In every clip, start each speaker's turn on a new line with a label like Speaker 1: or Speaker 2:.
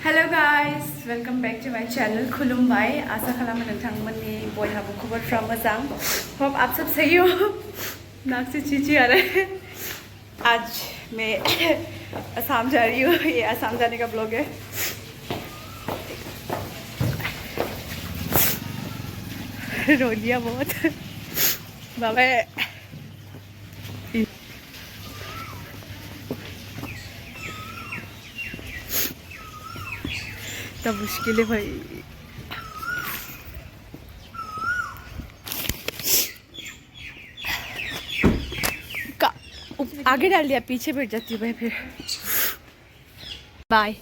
Speaker 1: Hello guys, welcome back to my channel. खुलुमबाय आसा खालामो नोंथांमोननि बयहाबो खबरफ्रा मोजां. होप आप सब सही हो. नाक से चींची आ रहा है. आज मैं असम जा रही हूँ. ये असम जाने का ब्लॉग है. रो लिया बहुत. बाबा तब मुश्किल है भाई. आगे डाल दिया, पीछे बैठ जाती है फिर. बाय.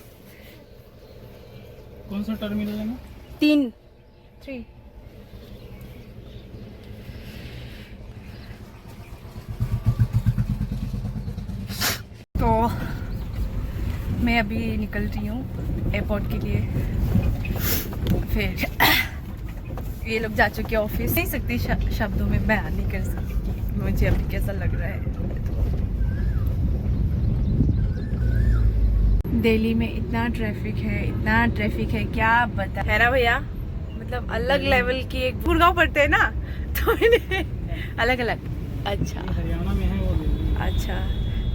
Speaker 2: कौन सा टर्मिनल है ना?
Speaker 1: 3 तो मैं अभी निकल रही हूँ एयरपोर्ट के लिए. फिर ये लोग जा चुके हैं ऑफिस. नहीं सकती शब्दों में बयान नहीं कर सकती मुझे अभी कैसा लग रहा है. दिल्ली में इतना ट्रैफिक है क्या बता है ना भैया. मतलब अलग लेवल की. एक गुड़गांव पड़ते हैं ना, तो अलग अलग. अच्छा
Speaker 2: हरियाणा में है वो.
Speaker 1: अच्छा,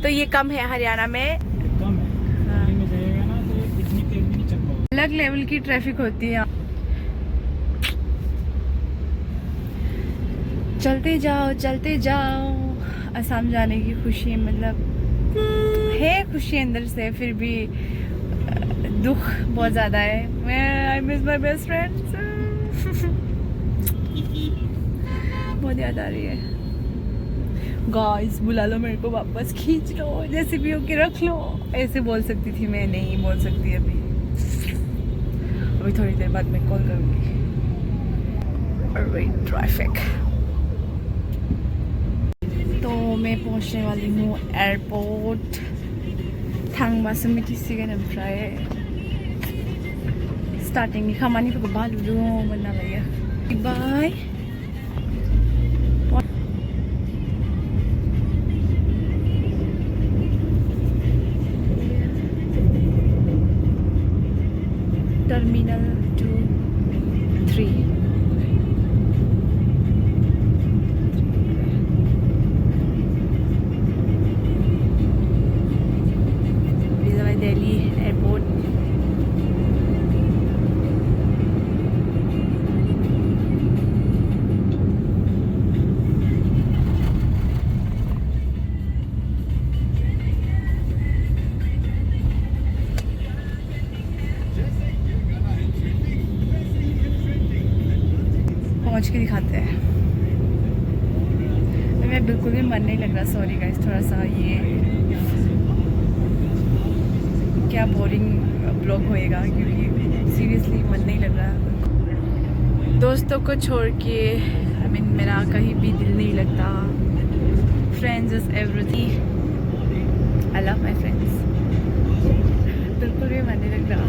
Speaker 1: तो ये कम है हरियाणा में.
Speaker 2: कम है.
Speaker 1: हाँ.
Speaker 2: दिल्ली में जाएगा ना तो इतनी तेज भी नहीं चल पाओगे.
Speaker 1: अलग लेवल की ट्रैफिक होती है. चलते जाओ. असम जाने की खुशी, मतलब है खुशी अंदर से, फिर भी दुख बहुत ज़्यादा है. मैं I miss my best friends. बहुत याद आ रही है. गाइस बुला लो मेरे को वापस, खींच लो, जैसे भी होके रख लो. ऐसे बोल सकती थी मैं, नहीं बोल सकती अभी. थोड़ी देर बाद मैं कॉल करूँगी. ट्रैफिक. तो मैं पहुंचने वाली हूँ एयरपोर्ट. थांबासुमिथिसिगोनफ्राय स्टार्टिंग खामानिफोरखौ बालुलु मोनना लायो. बाय. टर्मिनल 2-3. दिल्ली एयरपोर्ट. पहुंच के दिखाते हैं. मैं बिल्कुल भी मन नहीं लग रहा. सॉरी गाइस, थोड़ा सा ये क्या बोरिंग ब्लॉग होएगा, क्योंकि सीरियसली मन नहीं लग रहा. दोस्तों को छोड़ के मेरा कहीं भी दिल नहीं लगता. Friends is everything. I love my friends. बिल्कुल भी मन नहीं लग रहा.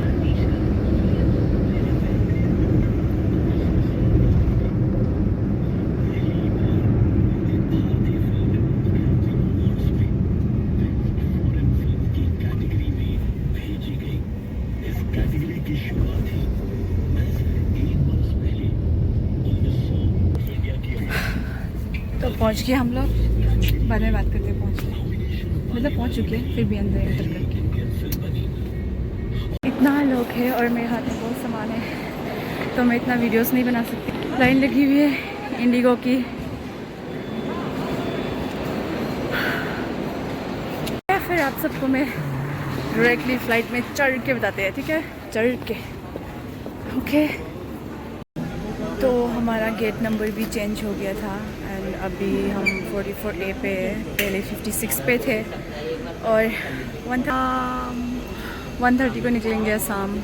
Speaker 1: तो पहुंच गए हम लोग. बाद में बात करते पहुंच गए, मतलब पहुंच चुके हैं, फिर भी अंदर एंटर करके. इतना लोग है और मेरे हाथ में बहुत सामान है, तो मैं इतना वीडियोस नहीं बना सकती. लाइन लगी हुई है इंडिगो की. फिर आप सबको मैं डायरेक्टली फ्लाइट में चढ़ के बताते हैं, ठीक है? चढ़ के. ओके. तो हमारा गेट नंबर भी चेंज हो गया था एंड अभी हम 44A पे, पहले 56 पे थे और 1:30 को निकलेंगे असम.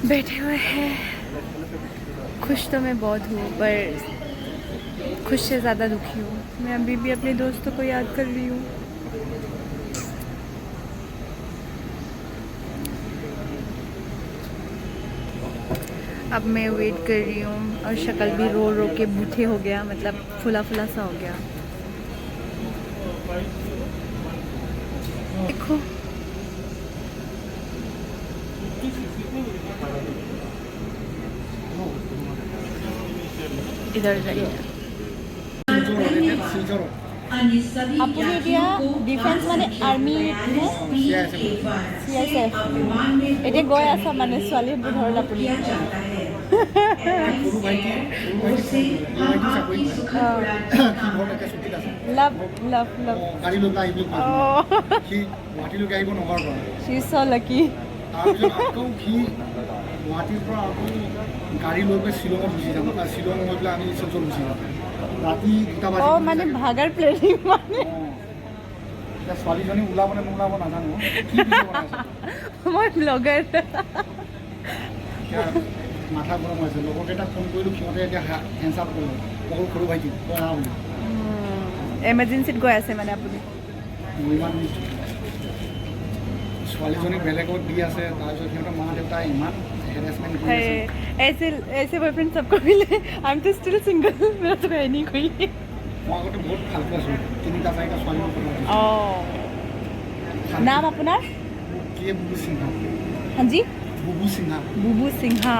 Speaker 1: बैठे हुए हैं. खुश तो मैं बहुत हूँ, पर खुश से ज़्यादा दुखी हूँ. मैं अभी भी अपने दोस्तों को याद कर रही हूँ. अब मैं वेट कर रही हूँ और शक्ल भी रो रो के बूथे हो गया, मतलब फुला फुला सा हो गया. देखो इधर जाइए।
Speaker 3: আপুনি এতিয়া ডিফেন্স মানে আৰ্মি নে CSF এতিয়া গৈ আছা মানে ছোৱালীৰ বোধৰ আপুনি লাভ লাভ লাভ
Speaker 4: গাড়ী লৈ আহিব
Speaker 3: অঁ
Speaker 4: সি গুৱাহাটীলৈকে আহিব নগৰৰ পৰা
Speaker 3: শি চ লাকি
Speaker 4: তাৰপিছত আকৌ সি গুৱাহাটীৰ পৰা আকৌ গাড়ী লৈ পেলাই শ্বিলঙত গুচি যাম শ্বিলং হৈ পেলাই আমি শিলচৰ গুচি যাম ৰাতি 2টা বাজি
Speaker 3: অঁ মানে ভাগাৰ প্লেনিং মানে
Speaker 4: এতিয়া ছোৱালীজনী ওলাব নে নোলাব নাজানো কি ভিডিঅ' বনাইছে
Speaker 3: মই ব্লগাৰ
Speaker 4: এতিয়া মাথা গৰম হৈছে লগৰকেইটাক ফোন কৰিলোঁ সিহঁতে এতিয়া এনচাৰ কৰিলোঁ অকল সৰু ভাইটি তই আহ বুলি
Speaker 3: এমাৰ্জেঞ্চিত গৈ আছে মানে আপুনি
Speaker 4: ইমান ছোৱালীজনী বেলেগত দি আছে তাৰপিছত সিহঁতৰ মা দেউতাই ইমান হেৰেছমেণ্ট কৰি আছে
Speaker 3: ऐसे बॉयफ्रेंड सबको मिले आई एम तो स्टिल सिंगल मेरा तो है नहीं कोई
Speaker 4: মই আগতে বহুত ভালকৈ আছোঁ 3টা 4টা ছোৱালীৰ ফটো
Speaker 3: অঁ নাম আপোনাৰ
Speaker 4: কে বুবু সিংহা
Speaker 3: हाँ जी
Speaker 4: বুবু সিংহা
Speaker 3: बुबू सिंहा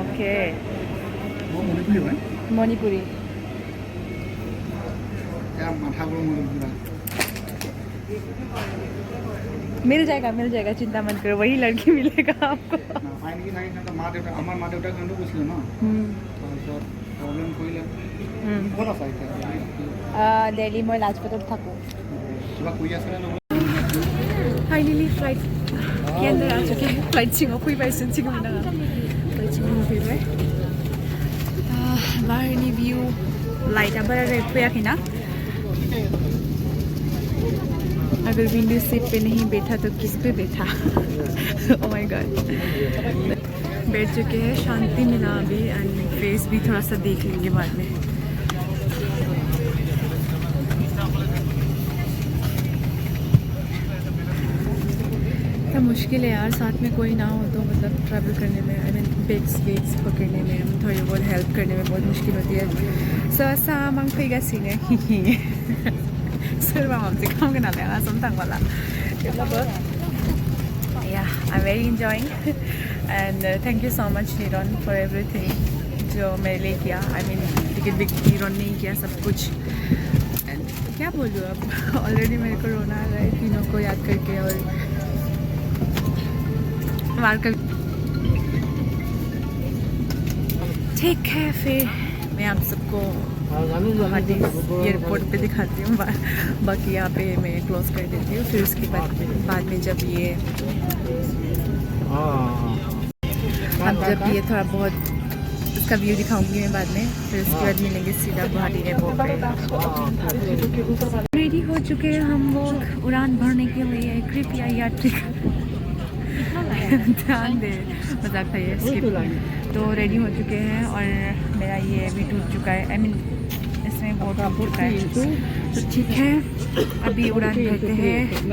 Speaker 3: ओके
Speaker 4: মই মণিপুৰী হয়
Speaker 3: मणिपुरी
Speaker 4: এতিয়া মাথা গৰম হৈ গ'ল
Speaker 3: मिल जाएगा चिंता मत करो वही लड़की मिलेगा आपको
Speaker 4: নাপায় নেকি চাগে সিহঁতৰ মা দেউতা আমাৰ মা দেউতাক সিহঁতেও কৈছিলে ন তাৰপিছত প্ৰব্লেম কৰিলে ক'ত আছা এতিয়া
Speaker 3: दिल्ली मैं लाजपतत থাকোঁ
Speaker 4: কিবা কৰি আছেনে নহয়
Speaker 1: फाइनली फ्लाइट के अंदर आ चुके हैं फ्लाइट सिंह कोई पैसे सिंह में ना फ्लाइट सिंह में फिर है बाहर व्यू लाइट अब रेड पे आके ना अगर विंडो सीट पे नहीं बैठा तो किस पे बैठा ओह माय गॉड बैठ चुके हैं शांति मिला अभी एंड फेस भी थोड़ा सा देख लेंगे बाद में तो मुश्किल है यार साथ में कोई ना हो तो मतलब ट्रैवल करने में आई मीन बेग्स पकड़ने में थोड़ी बहुत हेल्प करने में बहुत मुश्किल होती है सो ऐसा mang figasinya serba mamsi kamu kenal ya langsung tangwala yeah I'm very enjoying and thank you so much Niron for everything जो मेरे लिए किया I mean टिकट भी Niron ने ही किया सब कुछ and क्या बोलूँ अब ऑलरेडी मेरे को रोना आ रहा है तीनों को याद करके और मार कर ठीक है फिर मैं आप सबको गुवाहाटी एयरपोर्ट पे दिखाती हूँ बाकी यहाँ पे मैं क्लोज कर देती हूँ फिर उसके बाद में जब ये थोड़ा बहुत उसका व्यू दिखाऊंगी मैं बाद में फिर उसके बाद मिलेंगे सीधा गुवाहाटी एयरपोर्ट पे रेडी हो चुके हैं हम लोग उड़ान भरने के लिए कृपया यात्री ध्यान दे मजाक था ये skip। तो रेडी हो चुके हैं और मेरा ये भी टूट चुका है आई मीन इसमें बहुत टूट चुका है तो ठीक है अभी उड़ान भरते हैं तो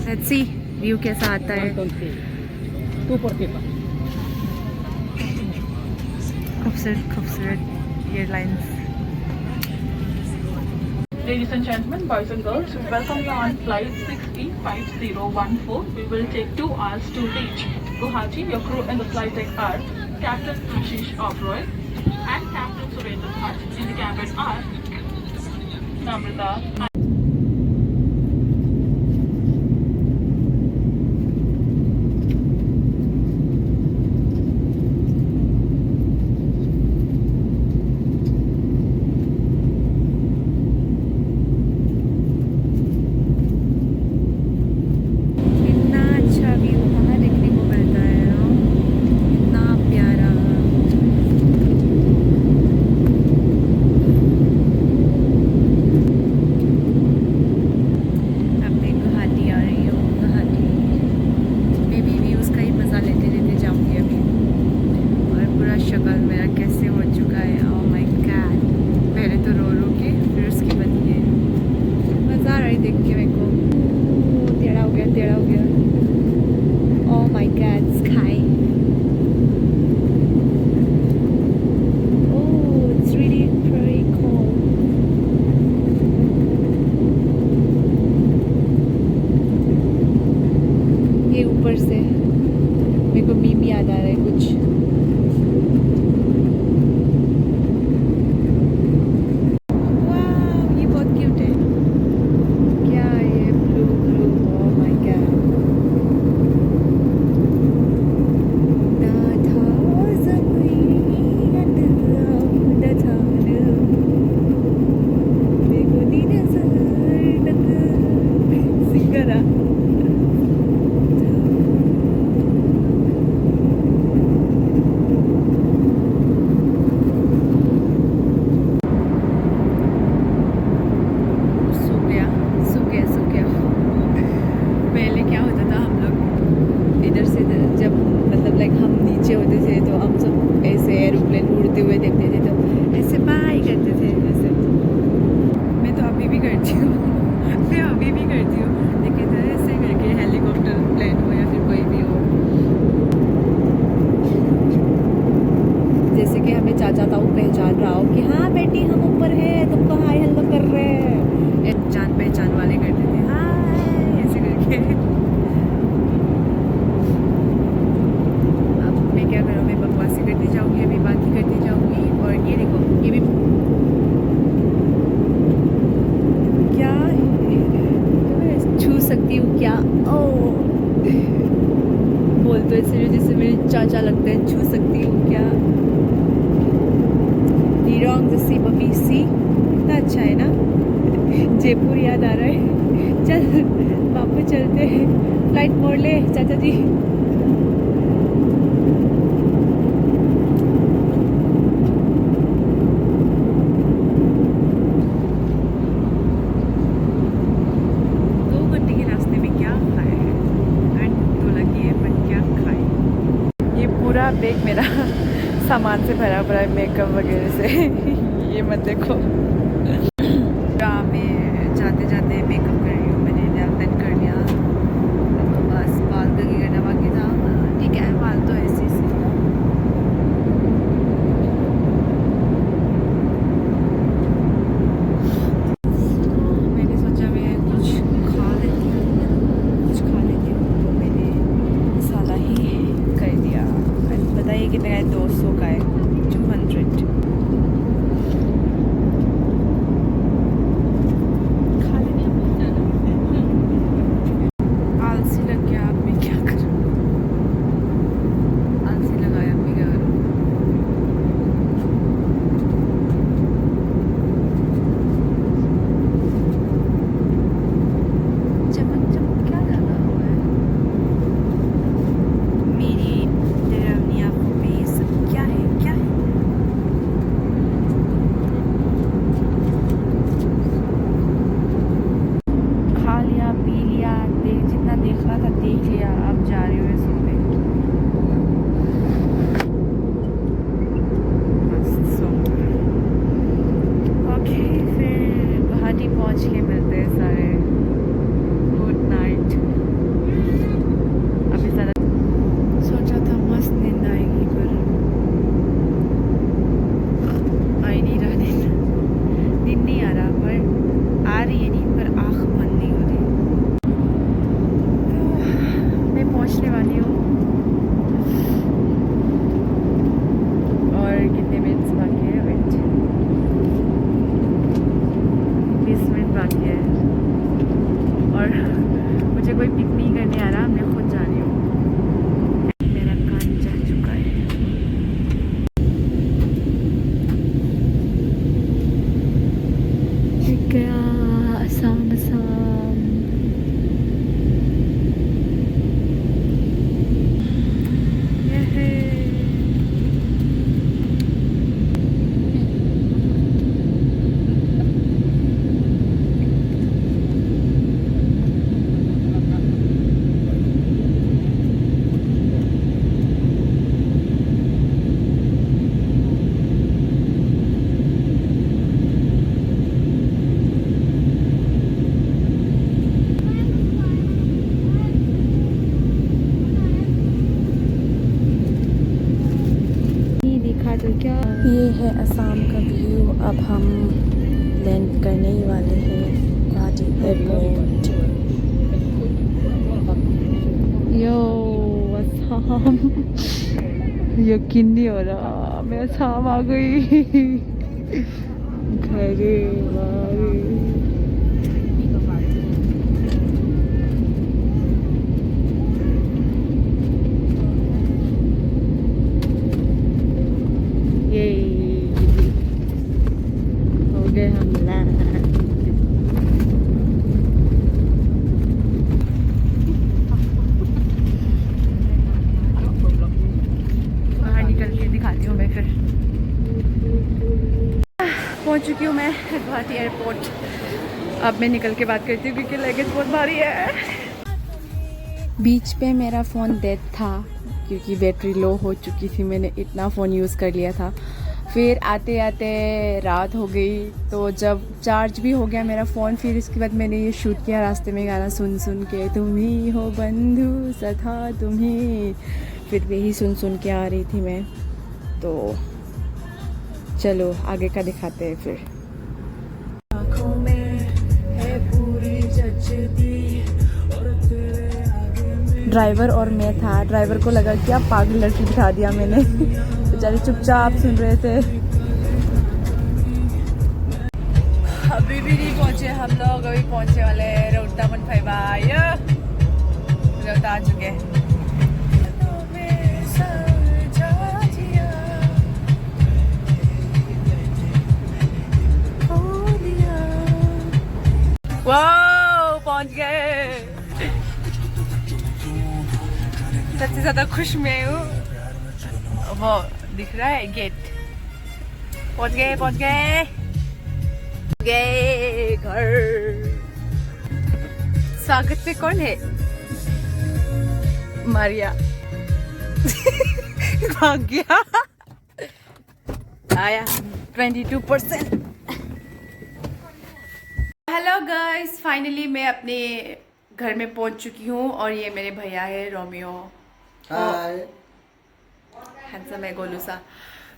Speaker 1: लेट्स सी व्यू कैसा आता है खूबसूरत airlines
Speaker 5: Ladies and gentlemen, boys and girls, we welcome you on flight 605014. We will take 2 hours to reach Guwahati. Your crew in the flight deck are Captain Ashish Oberoi and Captain Surendra Bhatt. In the cabin are Namrata.
Speaker 1: करती हूँ मैं अभी भी करती हूँ, लेकिन ऐसे करके हेलीकॉप्टर प्लेन हो या फिर कोई भी हो, जैसे कि हमें चाचा ताऊ पहचान रहा हो कि हाँ बेटी हम ऊपर है, तुमको हाय हेलो कर रहे हैं, जान पहचान वाले करते थे हाय ऐसे करके। अब मैं क्या करूँ, मैं बकवासी करती जाऊँगी, अभी बात ही करती जाऊँगी। और ये देखो, ये भी क्या छू सकती हूँ क्या, ओ बोल तो ऐसे जैसे मेरे चाचा लगते हैं, छू सकती हूँ क्या। नीरोंग जैसी बबी सी, कितना अच्छा है ना। जयपुर याद आ रहा है। चल बापू चलते हैं, फ्लाइट मोड़ ले चाचा जी। पूरा बैग मेरा सामान से भरा पड़ा है, मेकअप वगैरह से ये मत देखो। मैं जाते जाते मेकअप कर रही हूँ, मैंने नेल पेंट कर लिया, बस बाल का करना बाकी था। ठीक है, बाल तो ऐसे ही मैंने सोचा मैं कुछ खा लेती हूँ, तो मैंने सादा ही कर दिया। बताइए कितना है, 200 का है, 200। खा लेने आलसी लग गया, अब मैं क्या करूँ, आलसी लगाया, मैं क्या करूँ। चमक चमक क्या लगा हुआ है मेरी डरावनी आँखों पे, ये सब क्या है, क्या है। खा लिया, पी लिया, जितना देखना था देख लिया, अब जा रही हूँ सोने। मस्त सो। ओके, फिर गुवाहाटी पहुँच के मिलते हैं सारे। Good night. अभी ज़्यादा सोचा था मस्त नींद आएगी, पर आई नहीं रहा नींद नहीं आ रहा, पर आ रही है नींद, पर आँख बंद नहीं हो रही। मैं पहुंचने वाली हूँ, और कितने मिनट्स बाकी है, वेट, 20 मिनट बाकी है, और मुझे कोई पिक नहीं करने आ रहा, मैं खुद जा रही हूँ। मेरा कान जा चुका है। गया आसाम आसाम। तो क्या, ये है असम का व्यू। अब हम लैंड करने ही वाले हैं गुवाहाटी एयरपोर्ट। यो असम, यकीन नहीं हो रहा मैं असम आ गई। घरे आ गई। ये हो गए हम लैंड। बाहर निकल के दिखाती हूँ मैं फिर। पहुँच चुकी हूँ मैं गुवाहाटी एयरपोर्ट। अब मैं निकल के बात करती हूँ क्योंकि लगेज बहुत भारी है। बीच पे मेरा फ़ोन डेड था क्योंकि बैटरी लो हो चुकी थी। मैंने इतना फ़ोन यूज़ कर लिया था। फिर आते आते रात हो गई, तो जब चार्ज भी हो गया मेरा फ़ोन, फिर इसके बाद मैंने ये शूट किया रास्ते में गाना सुन सुन के, तुम ही हो बंधु सखा तुम ही, फिर यही सुन सुन के आ रही थी मैं। तो चलो आगे का दिखाते हैं फिर। आँखों में है पूरी जचती, ड्राइवर और मैं था, ड्राइवर को लगा क्या पागल लड़की बिठा दिया मैंने, बेचारे चुपचाप सुन रहे थे। अभी भी नहीं पहुंचे हम लोग, अभी पहुंचे वाले रोहता मनफाइबा, रोहता आ चुके। वाह पहुंच गए, सबसे ज्यादा खुश मैं हूँ, वो दिख रहा है गेट। पहुंच गए घर। स्वागत पे कौन है? मारिया भाग गया, आया 22%। हेलो गाइस, फाइनली मैं अपने घर में पहुंच चुकी हूँ और ये मेरे भैया है रोमियो, हैंडसम है गोलू सा।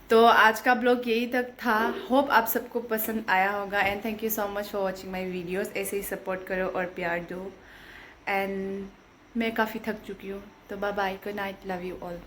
Speaker 1: तो आज का ब्लॉग यही तक था, होप आप सबको पसंद आया होगा and thank you so much for watching my videos. ऐसे ही सपोर्ट करो और प्यार दो एंड मैं काफ़ी थक चुकी हूँ, तो bye bye, good night, love you all.